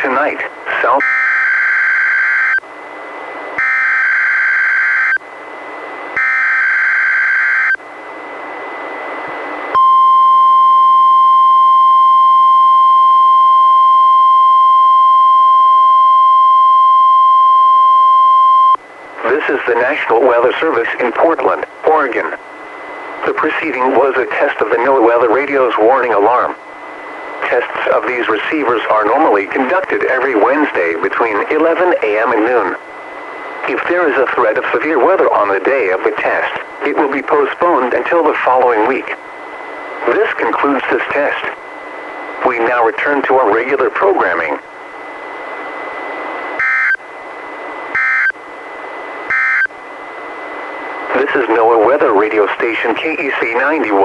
Tonight, South. This is the National Weather Service in Portland, Oregon. The preceding was a test of the NOAA Weather Radio's warning alarm. Tests of these receivers are normally conducted every Wednesday between 11 a.m. and noon. If there is a threat of severe weather on the day of the test, it will be postponed until the following week. This concludes this test. We now return to our regular programming. This is NOAA Weather Radio Station KEC 91.